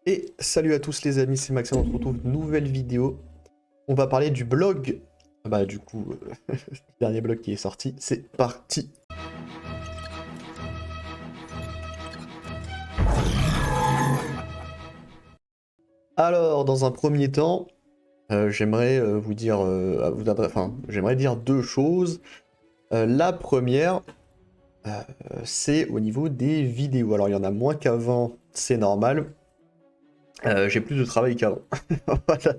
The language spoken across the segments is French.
Et salut à tous les amis, c'est Maxime, on se retrouve une nouvelle vidéo. On va parler du blog. Bah du coup, le dernier blog qui est sorti, c'est parti. Alors, dans un premier temps, j'aimerais vous dire, j'aimerais dire deux choses. La première, euh, c'est au niveau des vidéos. Alors, il y en a moins qu'avant, c'est normal. J'ai plus de travail qu'avant. Voilà.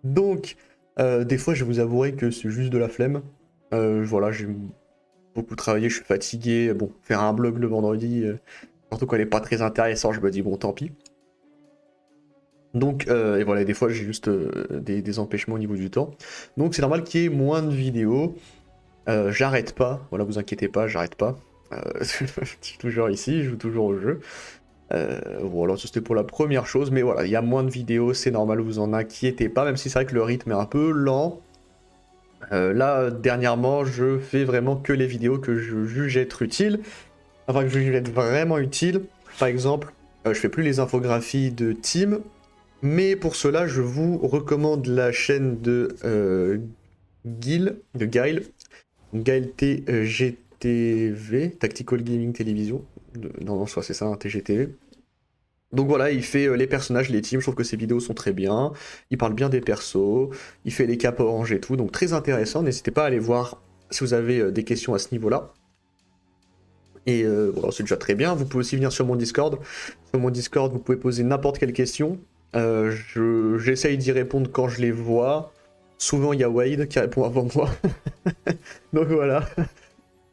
Donc, des fois, je vous avouerai que c'est juste de la flemme. Voilà, j'ai beaucoup travaillé, je suis fatigué. Bon, faire un blog le vendredi, surtout quand il est pas très intéressant, je me dis bon, tant pis. Donc, et voilà, des fois, j'ai juste des empêchements au niveau du temps. Donc, c'est normal qu'il y ait moins de vidéos. J'arrête pas, voilà, vous inquiétez pas, j'arrête pas. Je suis toujours ici, je joue toujours au jeu. Voilà, ça c'était pour la première chose, mais voilà, il y a moins de vidéos, c'est normal, vous en inquiétez pas, même si c'est vrai que le rythme est un peu lent. Là, dernièrement, je fais vraiment que les vidéos que je juge être utiles, enfin que je juge être vraiment utiles. Par exemple, je fais plus les infographies de Team, mais pour cela, je vous recommande la chaîne de Gail TGTV, Tactical Gaming Television. Non, soit c'est ça, un TGTV. Donc voilà, il fait les personnages, les teams, je trouve que ses vidéos sont très bien, il parle bien des persos, il fait les capes orange et tout, donc très intéressant, n'hésitez pas à aller voir si vous avez des questions à ce niveau-là. Et voilà, c'est déjà très bien, vous pouvez aussi venir sur mon Discord. Sur mon Discord, vous pouvez poser n'importe quelle question. J'essaye d'y répondre quand je les vois. Souvent, il y a Wade qui répond avant moi. Donc voilà,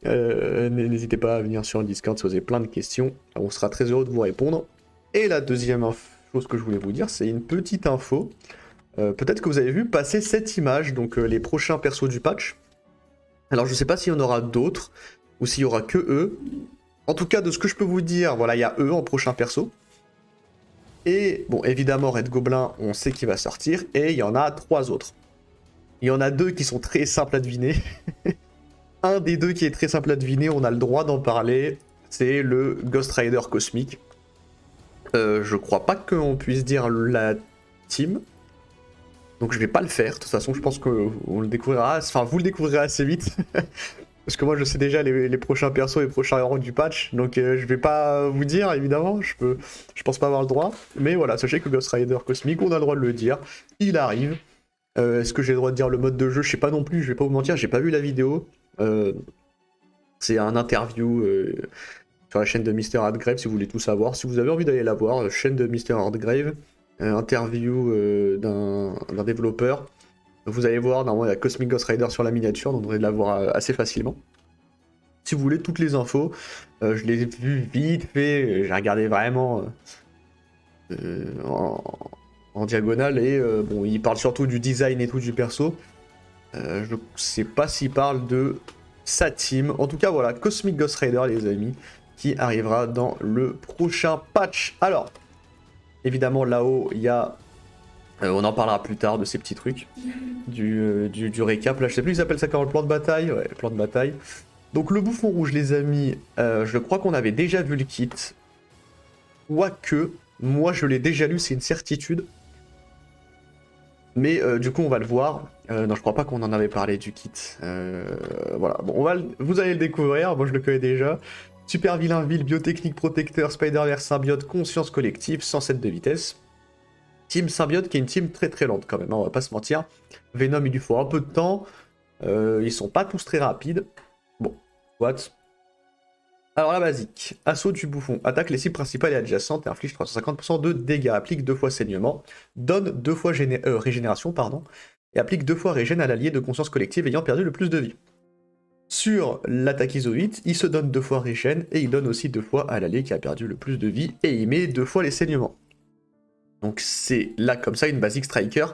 n'hésitez pas à venir sur le Discord si vous avez plein de questions, on sera très heureux de vous répondre. Et la deuxième chose que je voulais vous dire, c'est une petite info. Peut-être que vous avez vu passer cette image, donc les prochains persos du patch. Alors je sais pas s'il y en aura d'autres, ou s'il y aura que eux. En tout cas, de ce que je peux vous dire, voilà, il y a eux en prochain perso. Et bon, évidemment, Red Goblin, on sait qu'il va sortir, et il y en a trois autres. Il y en a deux qui sont très simples à deviner. Un des deux qui est très simple à deviner, on a le droit d'en parler, c'est le Ghost Rider cosmique. Je crois pas qu'on puisse dire la team, donc je vais pas le faire. De toute façon, je pense qu'on le découvrira, enfin vous le découvrirez assez vite. Parce que moi je sais déjà les prochains persos et les prochains héros du patch, donc je vais pas vous dire évidemment, je pense pas avoir le droit. Mais voilà, sachez que Ghost Rider cosmique, on a le droit de le dire, il arrive. Est-ce que j'ai le droit de dire le mode de jeu? Je sais pas non plus, je vais pas vous mentir, j'ai pas vu la vidéo. C'est un interview sur la chaîne de Mr. Hardgrave si vous voulez tout savoir. Si vous avez envie d'aller la voir, chaîne de Mr. Hardgrave, interview d'un développeur. Vous allez voir, normalement il y a Cosmic Ghost Rider sur la miniature, donc vous allez la voir assez facilement. Si vous voulez toutes les infos, je les ai vues vite fait, j'ai regardé vraiment en, en diagonale et bon, il parle surtout du design et tout du perso. Je sais pas s'il parle de sa team. En tout cas, voilà, Cosmic Ghost Rider, les amis, qui arrivera dans le prochain patch. Alors, évidemment, là-haut, il y a... on en parlera plus tard de ces petits trucs. Du récap. Là, je sais plus, ils appellent ça comment, le plan de bataille. Ouais, plan de bataille. Donc, le bouffon rouge, les amis, je crois qu'on avait déjà vu le kit. Quoique, moi, je l'ai déjà lu, c'est une certitude. Mais du coup, on va le voir. Non, je crois pas qu'on en avait parlé du kit. Voilà, bon, vous allez le découvrir. Moi, je le connais déjà. Super vilain, ville, biotechnique, protecteur, Spider-Verse, symbiote, conscience collective, 107 de vitesse. Team symbiote qui est une team très très lente quand même, hein, on va pas se mentir. Venom, il lui faut un peu de temps. Ils sont pas tous très rapides. Bon, what. Alors la basique, assaut du bouffon, attaque les cibles principales et adjacentes et inflige 350% de dégâts, applique 2 fois saignement, donne 2 fois régénération, pardon, et applique 2 fois régène à l'allié de conscience collective ayant perdu le plus de vie. Sur l'attaque iso-8, il se donne 2 fois régène et il donne aussi 2 fois à l'allié qui a perdu le plus de vie et il met 2 fois les saignements. Donc c'est là comme ça une basic striker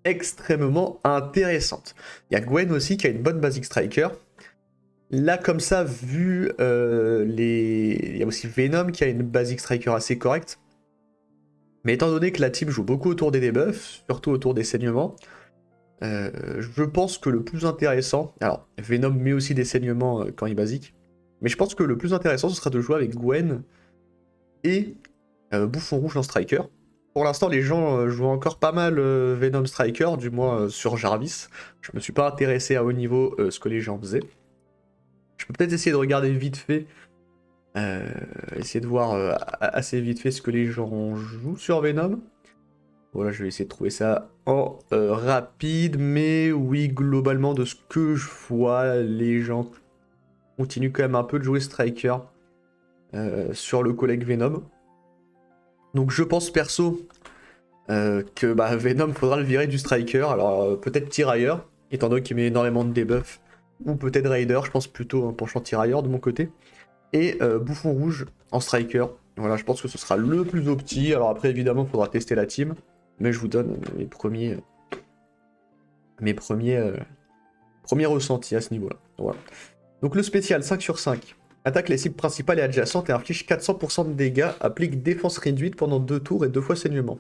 extrêmement intéressante. Il y a Gwen aussi qui a une bonne basic striker. Là, comme ça, vu il y a aussi Venom qui a une basic striker assez correcte. Mais étant donné que la team joue beaucoup autour des debuffs, surtout autour des saignements, je pense que le plus intéressant... Alors, Venom met aussi des saignements quand il est basique. Mais je pense que le plus intéressant, ce sera de jouer avec Gwen et Bouffon Rouge en striker. Pour l'instant, les gens jouent encore pas mal Venom Striker, du moins sur Jarvis. Je me suis pas intéressé à haut niveau ce que les gens faisaient. Je peux peut-être essayer de regarder vite fait, essayer de voir assez vite fait ce que les gens jouent sur Venom. Voilà, je vais essayer de trouver ça en rapide, mais oui, globalement, de ce que je vois, les gens continuent quand même un peu de jouer Striker sur le collègue Venom. Donc je pense perso que bah, Venom faudra le virer du Striker, alors peut-être Tirailleur, étant donné qu'il met énormément de debuff, ou peut-être Raider, je pense plutôt un penchant Tirailleur de mon côté, et Bouffon Rouge en Striker. Voilà, je pense que ce sera le plus opti, alors après évidemment il faudra tester la team, mais je vous donne mes premiers ressentis à ce niveau-là. Voilà. Donc le spécial 5 sur 5. Attaque les cibles principales et adjacentes et inflige 400% de dégâts, applique défense réduite pendant 2 tours et 2 fois saignement.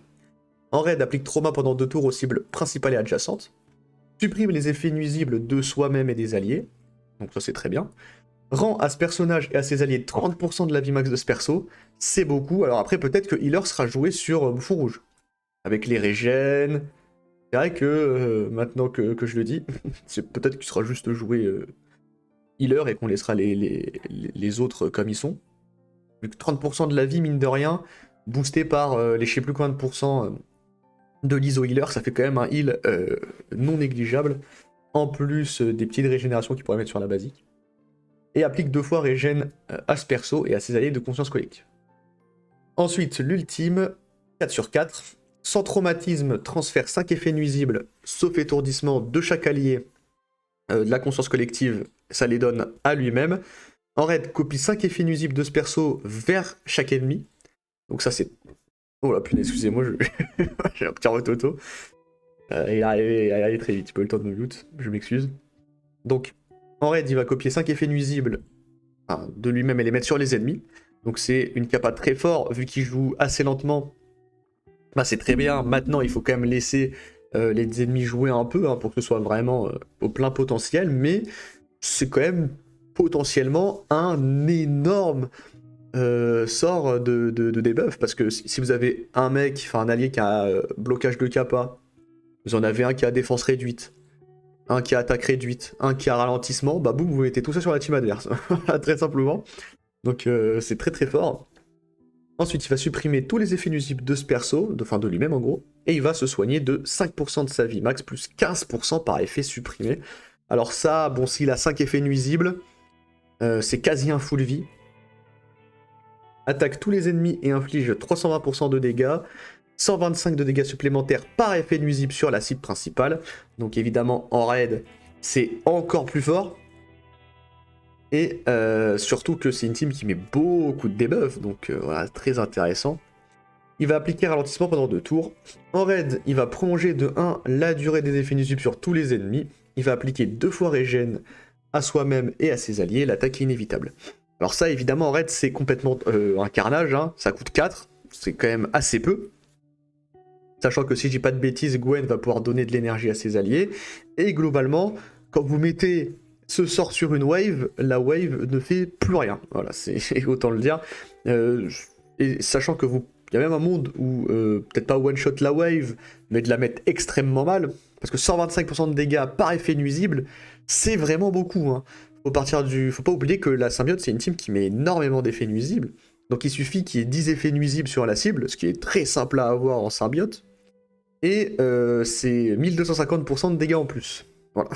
En raid, applique trauma pendant 2 tours aux cibles principales et adjacentes. Supprime les effets nuisibles de soi-même et des alliés. Donc ça c'est très bien. Rend à ce personnage et à ses alliés 30% de la vie max de ce perso. C'est beaucoup. Alors après peut-être que Healer sera joué sur Bouffon Rouge. Avec les régènes. C'est vrai que maintenant que je le dis, c'est peut-être qu'il sera juste joué Healer et qu'on laissera les autres comme ils sont. Vu que 30% de la vie, mine de rien, boosté par les je sais plus combien de pourcents de l'ISO healer, ça fait quand même un heal non négligeable, en plus des petites régénérations qu'il pourrait mettre sur la basique. Et applique 2 fois régène à ce perso et à ses alliés de conscience collective. Ensuite, l'ultime, 4 sur 4, sans traumatisme, transfère 5 effets nuisibles, sauf étourdissement de chaque allié de la conscience collective, ça les donne à lui-même. En raid, copie 5 effets nuisibles de ce perso vers chaque ennemi. Donc ça c'est... Oh la punaise, excusez-moi, j'ai un petit rototo. Il est arrivé très vite, j'ai pas eu le temps de me mute, je m'excuse. Donc, en raid, il va copier 5 effets nuisibles de lui-même et les mettre sur les ennemis. Donc c'est une capa très fort, vu qu'il joue assez lentement. Bah c'est très bien, maintenant il faut quand même laisser les ennemis jouer un peu pour que ce soit vraiment au plein potentiel, mais c'est quand même potentiellement un énorme sort de debuff, parce que si vous avez un mec, enfin un allié qui a blocage de capa, vous en avez un qui a défense réduite, un qui a attaque réduite, un qui a ralentissement, bah boum, vous mettez tout ça sur la team adverse, très simplement. Donc c'est très très fort. Ensuite, il va supprimer tous les effets nuisibles de ce perso, de lui-même en gros, et il va se soigner de 5% de sa vie max, plus 15% par effet supprimé. Alors ça, bon, s'il a 5 effets nuisibles, c'est quasi un full vie. Attaque tous les ennemis et inflige 320% de dégâts, 125 de dégâts supplémentaires par effet nuisible sur la cible principale. Donc évidemment, en raid, c'est encore plus fort. Et surtout que c'est une team qui met beaucoup de debuffs, donc voilà, très intéressant. Il va appliquer ralentissement pendant 2 tours. En raid, il va prolonger de 1 la durée des effets nuisibles sur tous les ennemis. Il va appliquer 2 fois régène à soi-même et à ses alliés. L'attaque est inévitable. Alors ça, évidemment, en raid, c'est complètement un carnage. Ça coûte 4, c'est quand même assez peu. Sachant que si je dis pas de bêtises, Gwen va pouvoir donner de l'énergie à ses alliés. Et globalement, quand vous mettez ce sort sur une wave, la wave ne fait plus rien. Voilà, c'est autant le dire. Et sachant que il y a même un monde où peut-être pas one-shot la wave, mais de la mettre extrêmement mal, parce que 125% de dégâts par effet nuisible, c'est vraiment beaucoup. Faut pas oublier que la symbiote, c'est une team qui met énormément d'effets nuisibles. Donc il suffit qu'il y ait 10 effets nuisibles sur la cible, ce qui est très simple à avoir en symbiote. Et c'est 1250% de dégâts en plus. Voilà.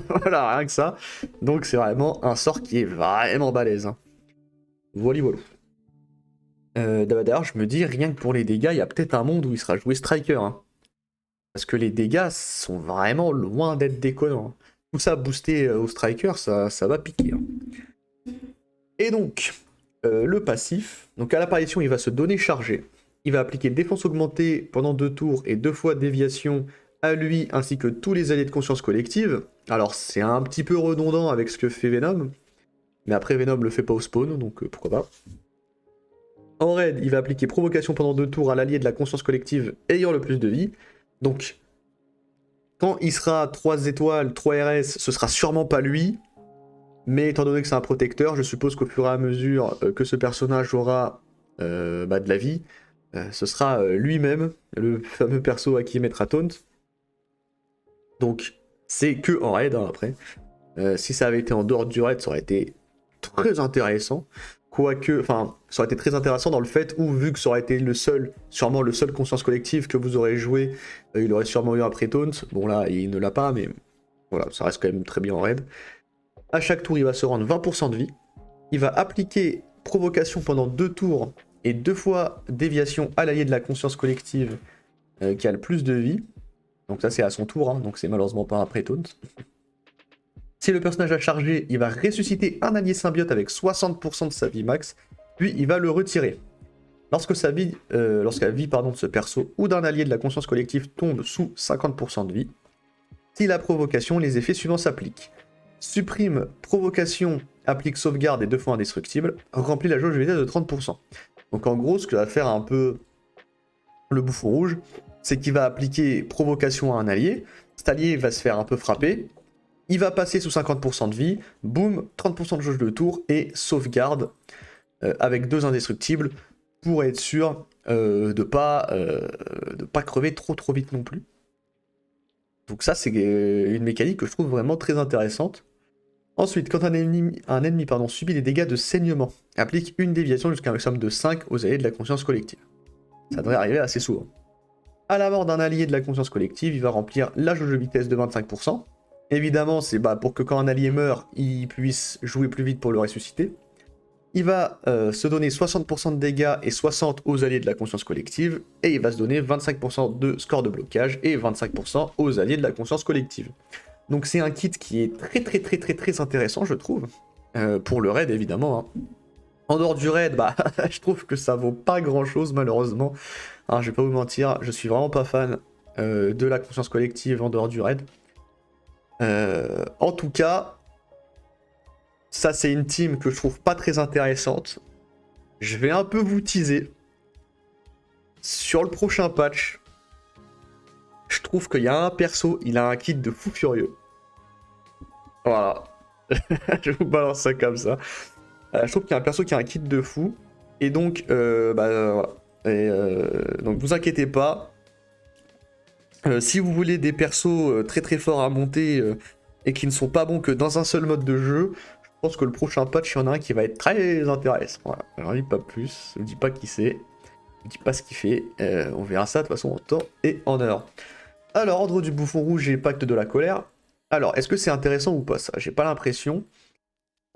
Voilà, rien que ça. Donc c'est vraiment un sort qui est vraiment balèze. Voilà, voilà. D'ailleurs, je me dis, rien que pour les dégâts, il y a peut-être un monde où il sera joué Striker. Parce que les dégâts sont vraiment loin d'être déconnants. Tout ça boosté au Striker, ça va piquer. Et donc, le passif. Donc à l'apparition, il va se donner chargé. Il va appliquer défense augmentée pendant 2 tours et 2 fois déviation à lui ainsi que tous les alliés de conscience collective. Alors c'est un petit peu redondant avec ce que fait Venom. Mais après Venom le fait pas au spawn, donc pourquoi pas. En raid, il va appliquer provocation pendant 2 tours à l'allié de la conscience collective ayant le plus de vie. Donc, quand il sera 3 étoiles, 3 RS, ce sera sûrement pas lui. Mais étant donné que c'est un protecteur, je suppose qu'au fur et à mesure que ce personnage aura de la vie, ce sera lui-même, le fameux perso à qui mettra taunt. Donc c'est que en raid hein, après. Si ça avait été en dehors du raid, ça aurait été très intéressant. Quoique, enfin, ça aurait été très intéressant dans le fait où, vu que ça aurait été sûrement le seul conscience collective que vous aurez joué, il aurait sûrement eu un pré-taunt. Bon là, il ne l'a pas, mais voilà, ça reste quand même très bien en raid. À chaque tour, il va se rendre 20% de vie. Il va appliquer provocation pendant 2 tours et 2 fois déviation à l'allié de la conscience collective qui a le plus de vie. Donc ça c'est à son tour, hein, donc c'est malheureusement pas un pré-taunt. Si le personnage a chargé, il va ressusciter un allié symbiote avec 60% de sa vie max, puis il va le retirer. Lorsque la vie de ce perso ou d'un allié de la conscience collective tombe sous 50% de vie, si la provocation, les effets suivants s'appliquent. Supprime provocation, applique sauvegarde et 2 fois indestructible, remplit la jauge de vitesse de 30%. Donc en gros, ce que va faire un peu le bouffon rouge, c'est qu'il va appliquer provocation à un allié, cet allié va se faire un peu frapper, il va passer sous 50% de vie, boum, 30% de jauge de tour et sauvegarde avec 2 indestructibles pour être sûr de pas crever trop vite non plus. Donc ça c'est une mécanique que je trouve vraiment très intéressante. Ensuite, quand un ennemi subit des dégâts de saignement, applique une déviation jusqu'à un maximum de 5 aux alliés de la conscience collective. Ça devrait arriver assez souvent. À la mort d'un allié de la conscience collective, il va remplir la jauge de vitesse de 25%. Évidemment, c'est pour que quand un allié meurt, il puisse jouer plus vite pour le ressusciter. Il va se donner 60% de dégâts et 60 aux alliés de la conscience collective, et il va se donner 25% de score de blocage et 25% aux alliés de la conscience collective. Donc c'est un kit qui est très intéressant, je trouve, pour le raid évidemment. Hein. En dehors du raid, je trouve que ça vaut pas grand chose malheureusement. Alors, je vais pas vous mentir, je suis vraiment pas fan de la conscience collective en dehors du raid. En tout cas, ça c'est une team que je trouve pas très intéressante. Je vais un peu vous teaser. Sur le prochain patch, je trouve qu'il y a un perso, il a un kit de fou furieux. Voilà. Je vous balance ça comme ça. Je trouve qu'il y a un perso qui a un kit de fou. Et donc, voilà. Et, donc vous inquiétez pas. Si vous voulez des persos très forts à monter et qui ne sont pas bons que dans un seul mode de jeu, je pense que le prochain patch, il y en a un qui va être très intéressant. Voilà. Alors, je dis pas plus, je dis pas qui c'est, je dis pas ce qu'il fait. On verra ça de toute façon en temps et en heure. Alors, ordre du bouffon rouge et pacte de la colère. Alors, est-ce que c'est intéressant ou pas ça? J'ai pas l'impression.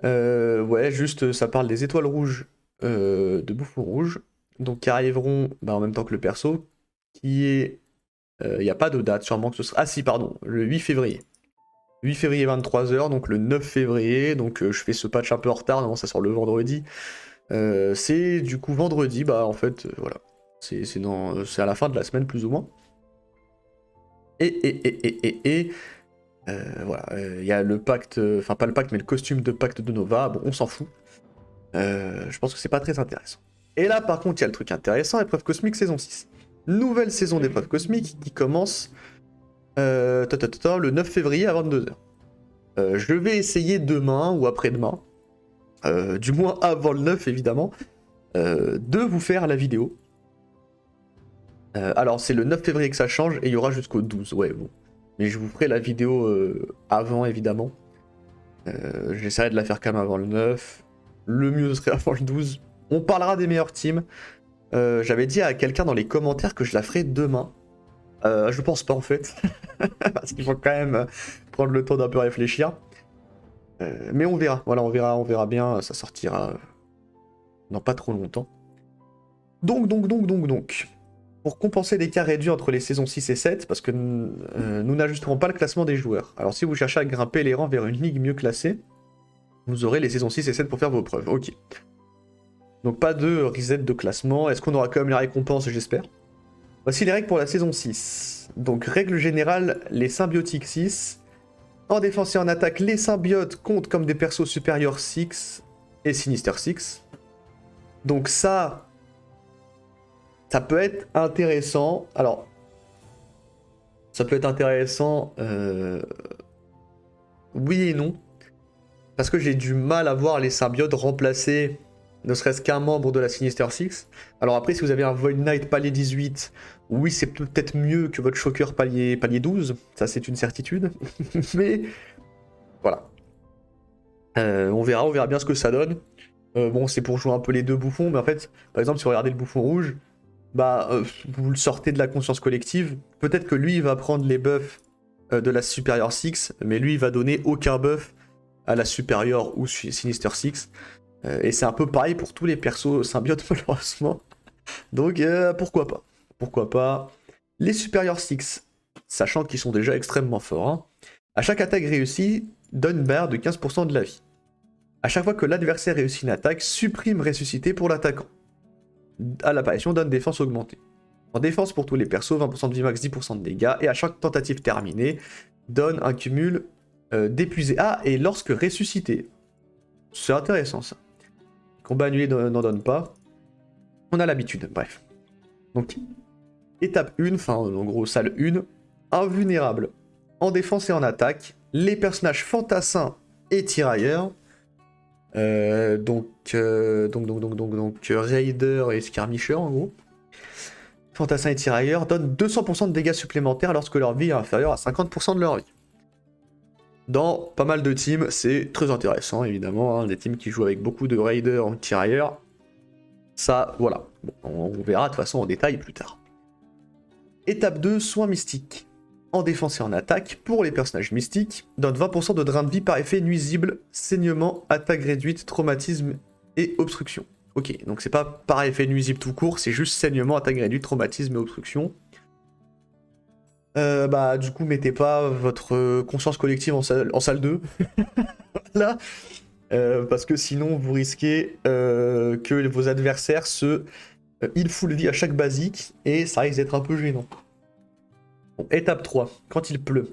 Ouais, juste ça parle des étoiles rouges de bouffon rouge. Donc qui arriveront en même temps que le perso. Qui est. Il n'y a pas de date, sûrement que ce sera. Ah si, pardon, le 8 février. 8 février 23h, donc le 9 février. Donc je fais ce patch un peu en retard, non, ça sort le vendredi. C'est du coup vendredi, en fait, voilà. C'est à la fin de la semaine plus ou moins. Voilà, il y a le pacte, enfin pas le pacte, mais le costume de pacte de Nova, bon, on s'en fout. Je pense que c'est pas très intéressant. Et là, par contre, il y a le truc intéressant, épreuve cosmique saison 6. Nouvelle saison d'épreuve cosmique qui commence le 9 février à 22h. Je vais essayer demain ou après-demain, du moins avant le 9 évidemment, de vous faire la vidéo. Alors c'est le 9 février que ça change et il y aura jusqu'au 12, ouais bon. Mais je vous ferai la vidéo avant évidemment. J'essaierai de la faire quand même avant le 9. Le mieux serait avant le 12. On parlera des meilleures teams. J'avais dit à quelqu'un dans les commentaires que je la ferai demain. Je pense pas en fait. Parce qu'il faut quand même prendre le temps d'un peu réfléchir. Mais on verra. Voilà, on verra bien. Ça sortira dans pas trop longtemps. Donc. Pour compenser l'écart réduit entre les saisons 6 et 7, parce que nous n'ajusterons pas le classement des joueurs. Alors si vous cherchez à grimper les rangs vers une ligue mieux classée, vous aurez les saisons 6 et 7 pour faire vos preuves. Ok. Donc pas de reset de classement. Est-ce qu'on aura quand même les récompenses, j'espère. Voici les règles pour la saison 6. Donc règle générale, les symbiotiques 6. En défense et en attaque, les symbiotes comptent comme des persos supérieurs 6 et Sinister 6. Donc ça peut être intéressant. Alors, ça peut être intéressant, oui et non. Parce que j'ai du mal à voir les symbiotes remplacer ne serait-ce qu'un membre de la Sinister Six. Alors après, si vous avez un Void Knight palier 18, oui, c'est peut-être mieux que votre Shocker palier 12, ça c'est une certitude. Mais voilà. On verra bien ce que ça donne. Bon, c'est pour jouer un peu les deux bouffons, mais en fait, par exemple, si vous regardez le bouffon rouge, bah, vous le sortez de la conscience collective. Peut-être que lui, il va prendre les buffs de la Superior Six, mais lui, il va donner aucun buff à la Superior ou Sinister Six. Et c'est un peu pareil pour tous les persos symbiotes, malheureusement. Donc, pourquoi pas. Pourquoi pas. Les Superior Six, sachant qu'ils sont déjà extrêmement forts, hein, à chaque attaque réussie, donne une barre de 15% de la vie. À chaque fois que l'adversaire réussit une attaque, supprime ressuscité pour l'attaquant. À l'apparition, donne défense augmentée. En défense pour tous les persos, 20% de vie max, 10% de dégâts. Et à chaque tentative terminée, donne un cumul d'épuisé. Ah, et lorsque ressuscité. C'est intéressant ça. Combat annulé n'en donne pas. On a l'habitude, bref. Donc, étape 1, enfin en gros salle 1, invulnérable. En défense et en attaque, les personnages fantassins et tirailleurs. Donc Raider et Skirmisher en gros. Fantassins et tirailleurs donnent 200% de dégâts supplémentaires lorsque leur vie est inférieure à 50% de leur vie. Dans pas mal de teams, c'est très intéressant évidemment, hein, des teams qui jouent avec beaucoup de Raiders ou tirailleurs. Ça, voilà. Bon, on verra de toute façon en détail plus tard. Étape 2, soins mystiques. En défense et en attaque, pour les personnages mystiques, donne 20% de drain de vie par effet nuisible, saignement, attaque réduite, traumatisme et obstruction. Ok, donc c'est pas par effet nuisible tout court, c'est juste saignement, attaque réduite, traumatisme et obstruction. Bah du coup mettez pas votre conscience collective en salle 2. Là, parce que sinon vous risquez que vos adversaires se heal full vie à chaque basique et ça risque d'être un peu gênant. Bon, étape 3, quand il pleut.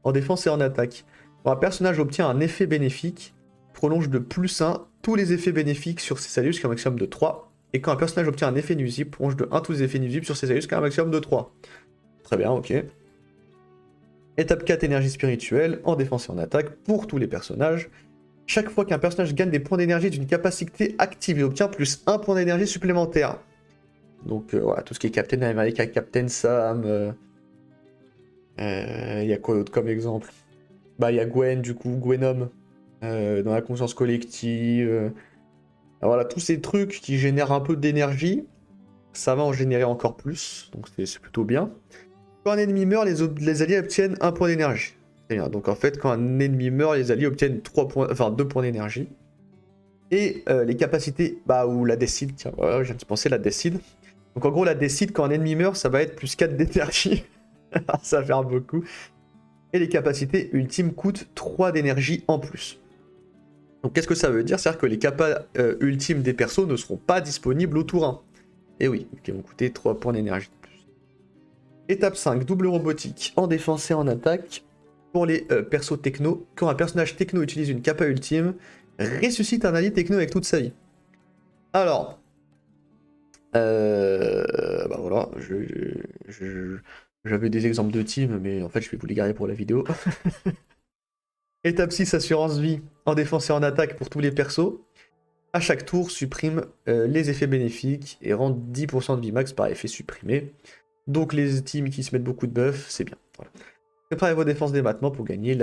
En défense et en attaque. Quand un personnage obtient un effet bénéfique, prolonge de +1 tous les effets bénéfiques sur ses alliés jusqu'à un maximum de 3. Et quand un personnage obtient un effet nuisible, prolonge de 1 tous les effets nuisibles sur ses alliés jusqu'à un maximum de 3. Très bien, ok. Étape 4, énergie spirituelle, en défense et en attaque, pour tous les personnages. Chaque fois qu'un personnage gagne des points d'énergie d'une capacité active, il obtient +1 point d'énergie supplémentaire. Donc voilà, tout ce qui est Captain America, Captain Sam... y a quoi d'autre comme exemple? Bah, il y a Gwen, du coup, Gwenom, dans la conscience collective. Voilà, tous ces trucs qui génèrent un peu d'énergie, ça va en générer encore plus, donc c'est plutôt bien. Quand un ennemi meurt, les alliés obtiennent 1 point d'énergie. Donc en fait, quand un ennemi meurt, les alliés obtiennent 2 points d'énergie. Et les capacités, bah, ou la décide, tiens, voilà, je viens de penser la décide. Donc en gros, la décide, quand un ennemi meurt, ça va être +4 d'énergie. Ça va faire beaucoup. Et les capacités ultimes coûtent 3 d'énergie en plus. Donc qu'est-ce que ça veut dire? C'est-à-dire que les capas ultimes des persos ne seront pas disponibles au tour 1. Et oui, qui vont coûter 3 points d'énergie de plus. Étape 5, double robotique. En défense et en attaque. Pour les persos techno, quand un personnage techno utilise une capa ultime, ressuscite un allié techno avec toute sa vie. Alors... bah voilà, j'avais des exemples de team, mais en fait je vais vous les garder pour la vidéo. Étape 6, assurance vie, en défense et en attaque pour tous les persos. À chaque tour, supprime les effets bénéfiques et rend 10% de vie max par effet supprimé. Donc les teams qui se mettent beaucoup de buffs, c'est bien. Voilà. Préparez vos défenses dès maintenant pour gagner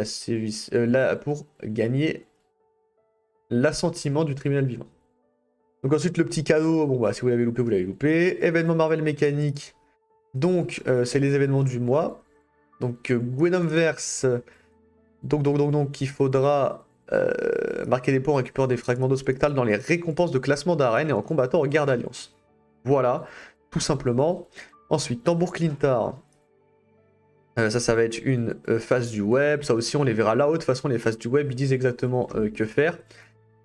l'assentiment du tribunal vivant. Donc ensuite le petit cadeau, bon bah si vous l'avez loupé, vous l'avez loupé. Événement Marvel mécanique. Donc, c'est les événements du mois. Donc, Gwenomverse. Donc, il faudra marquer des points en récupérant des fragments d'eau spectrale dans les récompenses de classement d'arène et en combattant au garde alliance. Voilà, tout simplement. Ensuite, Tambour Clintar. Ça va être une phase du web. Ça aussi, on les verra là-haut. De toute façon, les phases du web, ils disent exactement que faire.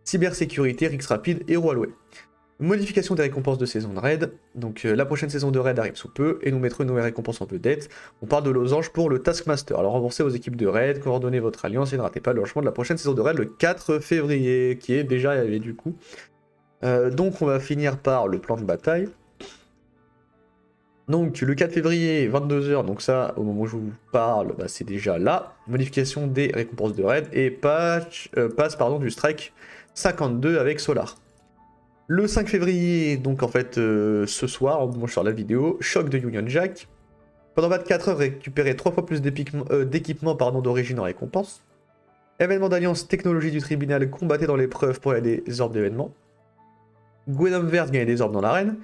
Cybersécurité, Rix Rapide et Roalway. Modification des récompenses de saison de raid. Donc la prochaine saison de raid arrive sous peu et nous mettrons une nouvelle récompense en vedette. On parle de losange pour le Taskmaster. Alors remboursez aux équipes de raid, coordonnez votre alliance et ne ratez pas le lancement de la prochaine saison de raid le 4 février, qui est déjà arrivé du coup. Donc on va finir par le plan de bataille. Donc le 4 février, 22h, donc ça, au moment où je vous parle, bah, c'est déjà là. Modification des récompenses de raid et passe du strike 52 avec Solar. Le 5 février, donc en fait ce soir, moi je sors la vidéo, choc de Union Jack. Pendant 24 heures, récupérez 3 fois plus d'équipements d'origine en récompense. Événement d'alliance technologie du tribunal, combattez dans l'épreuve pour aller des orbes d'événements. Gwenom verte, gagnez des orbes dans l'arène.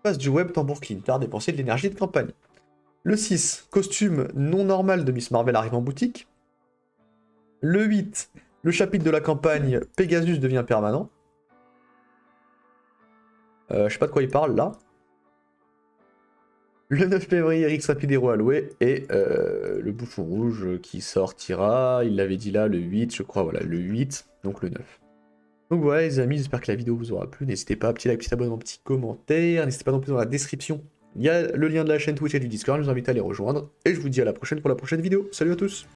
Passe du web, tambour Clintar, dépenser de l'énergie de campagne. Le 6, costume non normal de Miss Marvel arrive en boutique. Le 8, le chapitre de la campagne Pegasus devient permanent. Je sais pas de quoi il parle là. Le 9 février, Rix Rapide Héros alloué et le bouchon rouge qui sortira, il l'avait dit là, le 8, je crois, voilà, le 8, donc le 9. Donc voilà les amis, j'espère que la vidéo vous aura plu, n'hésitez pas, petit like, petit abonnement, petit commentaire, n'hésitez pas non plus dans la description, il y a le lien de la chaîne Twitch et du Discord, je vous invite à les rejoindre, et je vous dis à la prochaine pour la prochaine vidéo, salut à tous.